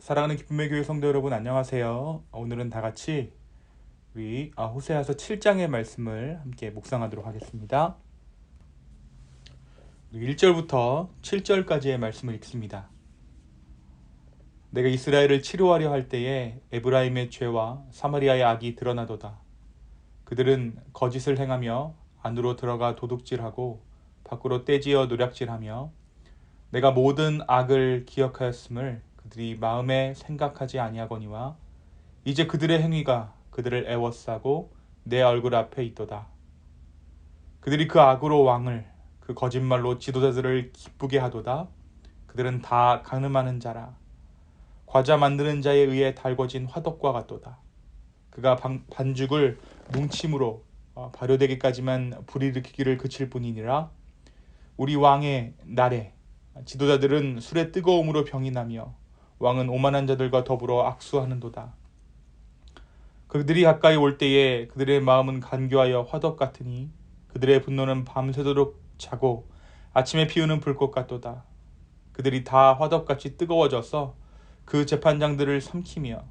사랑하는 기쁨의 교회 성도 여러분, 안녕하세요. 오늘은 다 같이 우리 호세아서 7장의 말씀을 함께 묵상하도록 하겠습니다. 1절부터 7절까지의 말씀을 읽습니다. 내가 이스라엘을 치료하려 할 때에 에브라임의 죄와 사마리아의 악이 드러나도다. 그들은 거짓을 행하며 안으로 들어가 도둑질하고 밖으로 떼지어 노략질하며 내가 모든 악을 기억하였음을 그들이 마음에 생각하지 아니하거니와 이제 그들의 행위가 그들을 애워싸고 내 얼굴 앞에 있도다. 그들이 그 악으로 왕을 그 거짓말로 지도자들을 기쁘게 하도다. 그들은 다 가늠하는 자라. 과자 만드는 자에 의해 달궈진 화덕과 같도다. 그가 반죽을 뭉침으로 발효되기까지만 불일으키기를 그칠 뿐이니라. 우리 왕의 날에 지도자들은 술의 뜨거움으로 병이 나며 왕은 오만한 자들과 더불어 악수하는도다. 그들이 가까이 올 때에 그들의 마음은 간교하여 화덕 같으니 그들의 분노는 밤새도록 자고 아침에 피우는 불꽃 같도다. 그들이 다 화덕같이 뜨거워져서 그 재판장들을 삼키며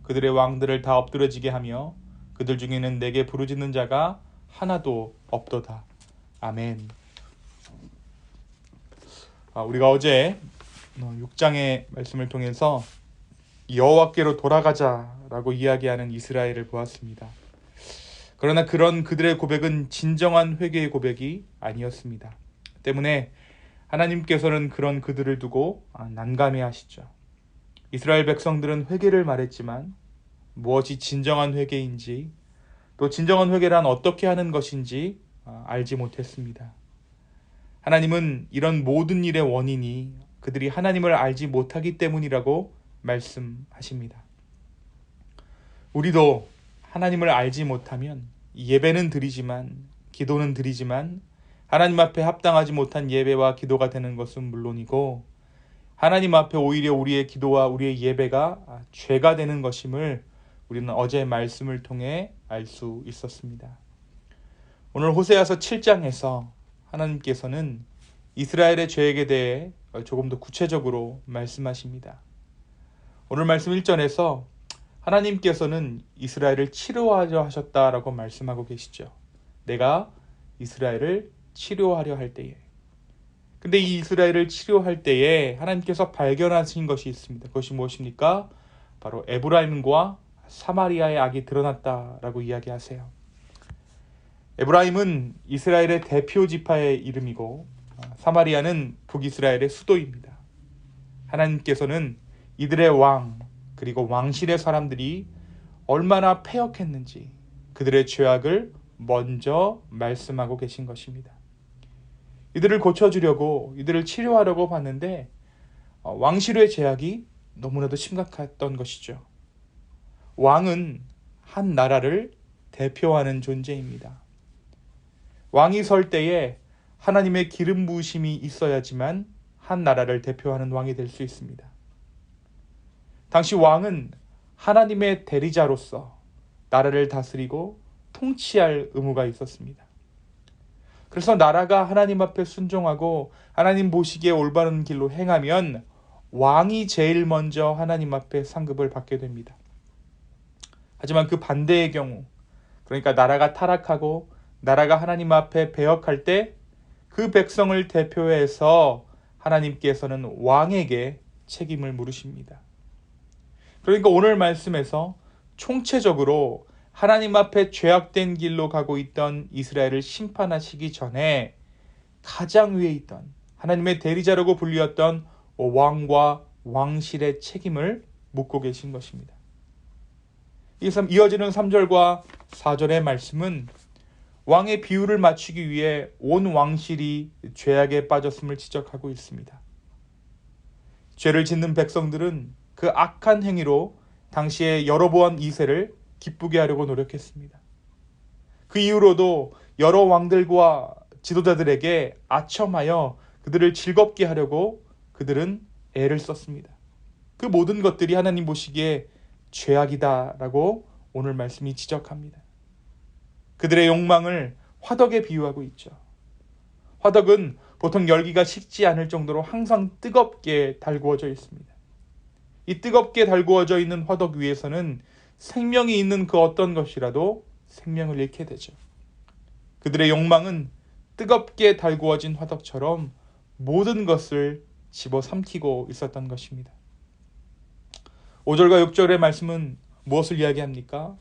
그들의 왕들을 다 엎드러지게 하며 그들 중에는 내게 부르짖는 자가 하나도 없도다. 아멘. 우리가 어제 6장의 말씀을 통해서 여호와께로 돌아가자라고 이야기하는 이스라엘을 보았습니다. 그러나 그런 그들의 고백은 진정한 회개의 고백이 아니었습니다. 때문에 하나님께서는 그런 그들을 두고 난감해하시죠. 이스라엘 백성들은 회개를 말했지만 무엇이 진정한 회개인지 또 진정한 회개란 어떻게 하는 것인지 알지 못했습니다. 하나님은 이런 모든 일의 원인이 그들이 하나님을 알지 못하기 때문이라고 말씀하십니다. 우리도 하나님을 알지 못하면 예배는 드리지만 기도는 드리지만 하나님 앞에 합당하지 못한 예배와 기도가 되는 것은 물론이고 하나님 앞에 오히려 우리의 기도와 우리의 예배가 죄가 되는 것임을 우리는 어제 말씀을 통해 알 수 있었습니다. 오늘 호세아서 7장에서 하나님께서는 이스라엘의 죄에 대해 조금 더 구체적으로 말씀하십니다. 오늘 말씀 1절에서 하나님께서는 이스라엘을 치료하려 하셨다라고 말씀하고 계시죠. 내가 이스라엘을 치료하려 할 때에. 근데 이 이스라엘을 치료할 때에 하나님께서 발견하신 것이 있습니다. 그것이 무엇입니까? 바로 에브라임과 사마리아의 악이 드러났다라고 이야기하세요. 에브라임은 이스라엘의 대표 지파의 이름이고 사마리아는 북이스라엘의 수도입니다. 하나님께서는 이들의 왕 그리고 왕실의 사람들이 얼마나 패역했는지 그들의 죄악을 먼저 말씀하고 계신 것입니다. 이들을 고쳐주려고 이들을 치료하려고 봤는데 왕실의 죄악이 너무나도 심각했던 것이죠. 왕은 한 나라를 대표하는 존재입니다. 왕이 설 때에 하나님의 기름 부으심이 있어야지만 한 나라를 대표하는 왕이 될 수 있습니다. 당시 왕은 하나님의 대리자로서 나라를 다스리고 통치할 의무가 있었습니다. 그래서 나라가 하나님 앞에 순종하고 하나님 보시기에 올바른 길로 행하면 왕이 제일 먼저 하나님 앞에 상급을 받게 됩니다. 하지만 그 반대의 경우, 그러니까 나라가 타락하고 나라가 하나님 앞에 배역할 때 그 백성을 대표해서 하나님께서는 왕에게 책임을 물으십니다. 그러니까 오늘 말씀에서 총체적으로 하나님 앞에 죄악된 길로 가고 있던 이스라엘을 심판하시기 전에 가장 위에 있던 하나님의 대리자라고 불리었던 왕과 왕실의 책임을 묻고 계신 것입니다. 이어지는 3절과 4절의 말씀은 왕의 비율을 맞추기 위해 온 왕실이 죄악에 빠졌음을 지적하고 있습니다. 죄를 짓는 백성들은 그 악한 행위로 당시에 여로보암 2세를 기쁘게 하려고 노력했습니다. 그 이후로도 여러 왕들과 지도자들에게 아첨하여 그들을 즐겁게 하려고 그들은 애를 썼습니다. 그 모든 것들이 하나님 보시기에 죄악이다라고 오늘 말씀이 지적합니다. 그들의 욕망을 화덕에 비유하고 있죠. 화덕은 보통 열기가 식지 않을 정도로 항상 뜨겁게 달구어져 있습니다. 이 뜨겁게 달구어져 있는 화덕 위에서는 생명이 있는 그 어떤 것이라도 생명을 잃게 되죠. 그들의 욕망은 뜨겁게 달구어진 화덕처럼 모든 것을 집어삼키고 있었던 것입니다. 5절과 6절의 말씀은 무엇을 이야기합니까?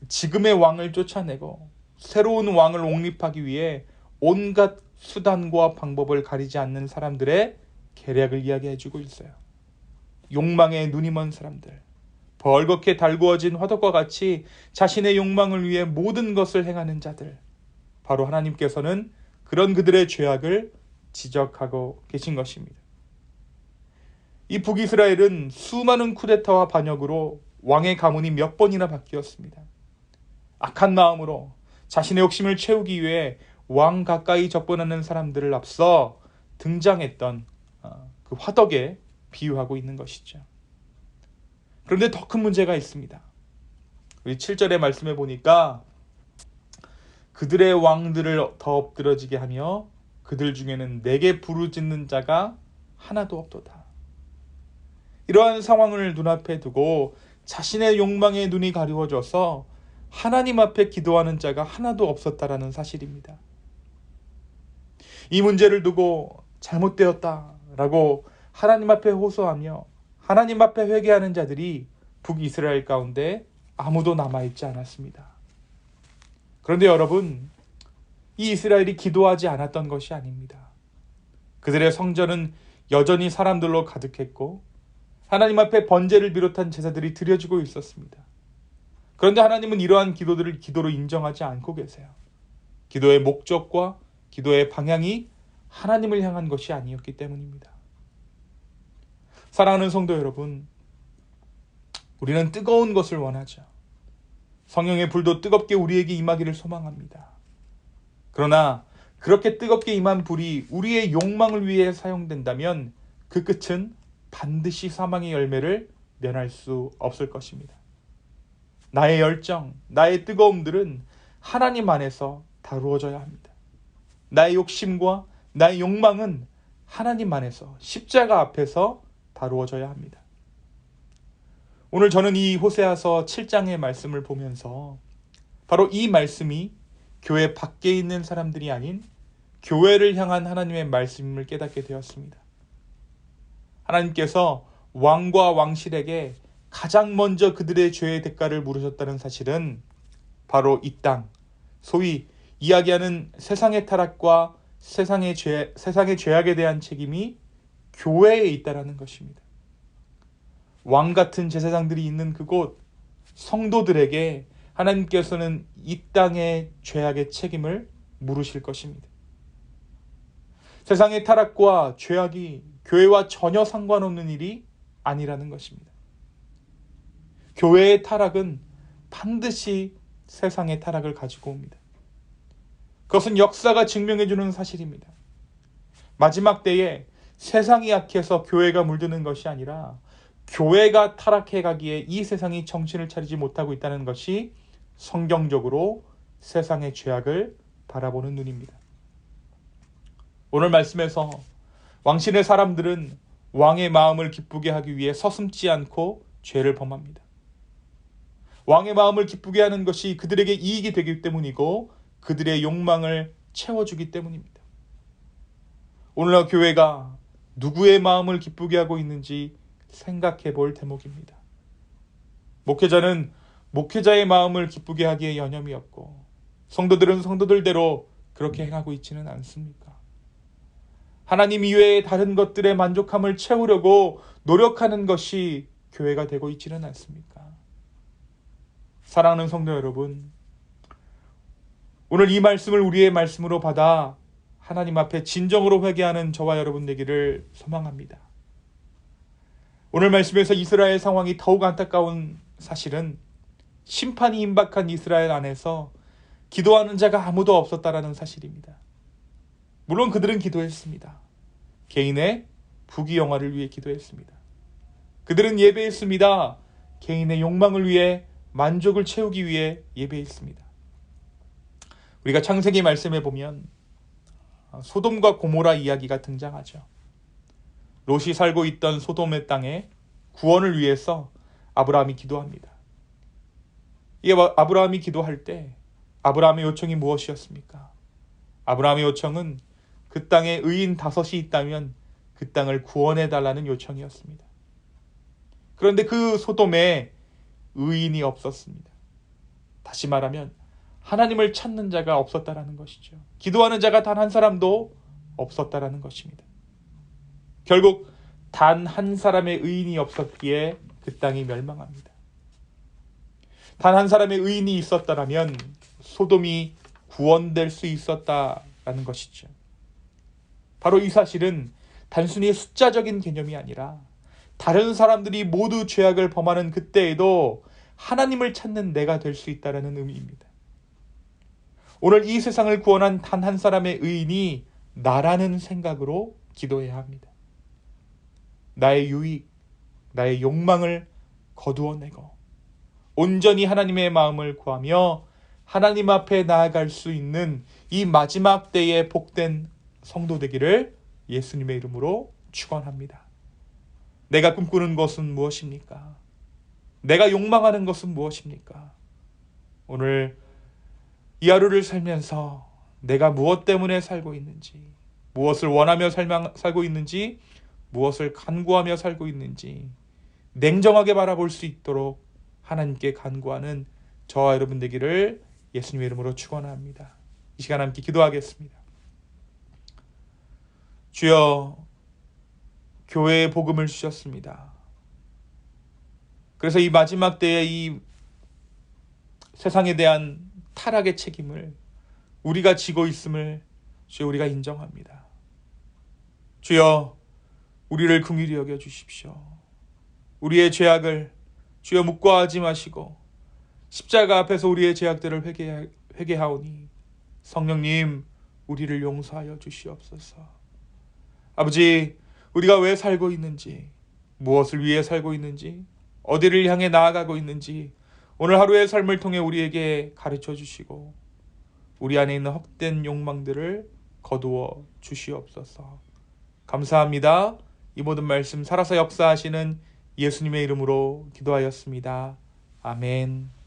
지금의 왕을 쫓아내고 새로운 왕을 옹립하기 위해 온갖 수단과 방법을 가리지 않는 사람들의 계략을 이야기해주고 있어요. 욕망에 눈이 먼 사람들, 벌겋게 달구어진 화덕과 같이 자신의 욕망을 위해 모든 것을 행하는 자들, 바로 하나님께서는 그런 그들의 죄악을 지적하고 계신 것입니다. 이 북이스라엘은 수많은 쿠데타와 반역으로 왕의 가문이 몇 번이나 바뀌었습니다. 악한 마음으로 자신의 욕심을 채우기 위해 왕 가까이 접근하는 사람들을 앞서 등장했던 그 화덕에 비유하고 있는 것이죠. 그런데 더 큰 문제가 있습니다. 우리 7절의 말씀에 보니까 그들의 왕들을 더 엎드러지게 하며 그들 중에는 내게 부르짖는 자가 하나도 없도다. 이러한 상황을 눈앞에 두고 자신의 욕망에 눈이 가리워져서 하나님 앞에 기도하는 자가 하나도 없었다라는 사실입니다. 이 문제를 두고 잘못되었다라고 하나님 앞에 호소하며 하나님 앞에 회개하는 자들이 북이스라엘 가운데 아무도 남아있지 않았습니다. 그런데 여러분, 이 이스라엘이 기도하지 않았던 것이 아닙니다. 그들의 성전은 여전히 사람들로 가득했고 하나님 앞에 번제를 비롯한 제사들이 드려지고 있었습니다. 그런데 하나님은 이러한 기도들을 기도로 인정하지 않고 계세요. 기도의 목적과 기도의 방향이 하나님을 향한 것이 아니었기 때문입니다. 사랑하는 성도 여러분, 우리는 뜨거운 것을 원하죠. 성령의 불도 뜨겁게 우리에게 임하기를 소망합니다. 그러나 그렇게 뜨겁게 임한 불이 우리의 욕망을 위해 사용된다면 그 끝은 반드시 사망의 열매를 면할 수 없을 것입니다. 나의 열정, 나의 뜨거움들은 하나님 안에서 다루어져야 합니다. 나의 욕심과 나의 욕망은 하나님 안에서 십자가 앞에서 다루어져야 합니다. 오늘 저는 이 호세아서 7장의 말씀을 보면서 바로 이 말씀이 교회 밖에 있는 사람들이 아닌 교회를 향한 하나님의 말씀을 깨닫게 되었습니다. 하나님께서 왕과 왕실에게 가장 먼저 그들의 죄의 대가를 물으셨다는 사실은 바로 이 땅, 소위 이야기하는 세상의 타락과 세상의 죄악에 대한 책임이 교회에 있다는 것입니다. 왕 같은 제사장들이 있는 그곳, 성도들에게 하나님께서는 이 땅의 죄악의 책임을 물으실 것입니다. 세상의 타락과 죄악이 교회와 전혀 상관없는 일이 아니라는 것입니다. 교회의 타락은 반드시 세상의 타락을 가지고 옵니다. 그것은 역사가 증명해주는 사실입니다. 마지막 때에 세상이 약해서 교회가 물드는 것이 아니라 교회가 타락해 가기에 이 세상이 정신을 차리지 못하고 있다는 것이 성경적으로 세상의 죄악을 바라보는 눈입니다. 오늘 말씀에서 왕실의 사람들은 왕의 마음을 기쁘게 하기 위해 서슴지 않고 죄를 범합니다. 왕의 마음을 기쁘게 하는 것이 그들에게 이익이 되기 때문이고 그들의 욕망을 채워주기 때문입니다. 오늘날 교회가 누구의 마음을 기쁘게 하고 있는지 생각해 볼 대목입니다. 목회자는 목회자의 마음을 기쁘게 하기에 여념이 없고 성도들은 성도들대로 그렇게 행하고 있지는 않습니까? 하나님 이외의 다른 것들의 만족함을 채우려고 노력하는 것이 교회가 되고 있지는 않습니까? 사랑하는 성도 여러분, 오늘 이 말씀을 우리의 말씀으로 받아 하나님 앞에 진정으로 회개하는 저와 여러분 되기를 소망합니다. 오늘 말씀에서 이스라엘 상황이 더욱 안타까운 사실은 심판이 임박한 이스라엘 안에서 기도하는 자가 아무도 없었다라는 사실입니다. 물론 그들은 기도했습니다. 개인의 부귀영화를 위해 기도했습니다. 그들은 예배했습니다. 개인의 욕망을 위해 만족을 채우기 위해 예배했습니다. 우리가 창세기 말씀에 보면 소돔과 고모라 이야기가 등장하죠. 롯이 살고 있던 소돔의 땅에 구원을 위해서 아브라함이 기도합니다. 이 아브라함이 기도할 때 아브라함의 요청이 무엇이었습니까? 아브라함의 요청은 그 땅에 의인 5이 있다면 그 땅을 구원해 달라는 요청이었습니다. 그런데 그 소돔에 의인이 없었습니다. 다시 말하면 하나님을 찾는 자가 없었다라는 것이죠. 기도하는 자가 단 한 사람도 없었다라는 것입니다. 결국 단 한 사람의 의인이 없었기에 그 땅이 멸망합니다. 단 한 사람의 의인이 있었다면 소돔이 구원될 수 있었다라는 것이죠. 바로 이 사실은 단순히 숫자적인 개념이 아니라 다른 사람들이 모두 죄악을 범하는 그때에도 하나님을 찾는 내가 될 수 있다는 의미입니다. 오늘 이 세상을 구원한 단 한 사람의 의인이 나라는 생각으로 기도해야 합니다. 나의 유익, 나의 욕망을 거두어내고 온전히 하나님의 마음을 구하며 하나님 앞에 나아갈 수 있는 이 마지막 때에 복된 성도 되기를 예수님의 이름으로 축원합니다. 내가 꿈꾸는 것은 무엇입니까? 내가 욕망하는 것은 무엇입니까? 오늘 이 하루를 살면서 내가 무엇 때문에 살고 있는지, 무엇을 원하며 살고 있는지, 무엇을 간구하며 살고 있는지 냉정하게 바라볼 수 있도록 하나님께 간구하는 저와 여러분 되기를 예수님의 이름으로 축원합니다. 이 시간 함께 기도하겠습니다. 주여, 교회에 복음을 주셨습니다. 그래서 이 마지막 때에 이 세상에 대한 타락의 책임을 우리가 지고 있음을 주여 우리가 인정합니다. 주여, 우리를 긍휼히 여겨 주십시오. 우리의 죄악을 주여 묵과하지 마시고 십자가 앞에서 우리의 죄악들을 회개하오니 성령님, 우리를 용서하여 주시옵소서. 아버지, 우리가 왜 살고 있는지, 무엇을 위해 살고 있는지, 어디를 향해 나아가고 있는지 오늘 하루의 삶을 통해 우리에게 가르쳐 주시고 우리 안에 있는 헛된 욕망들을 거두어 주시옵소서. 감사합니다. 이 모든 말씀 살아서 역사하시는 예수님의 이름으로 기도하였습니다. 아멘.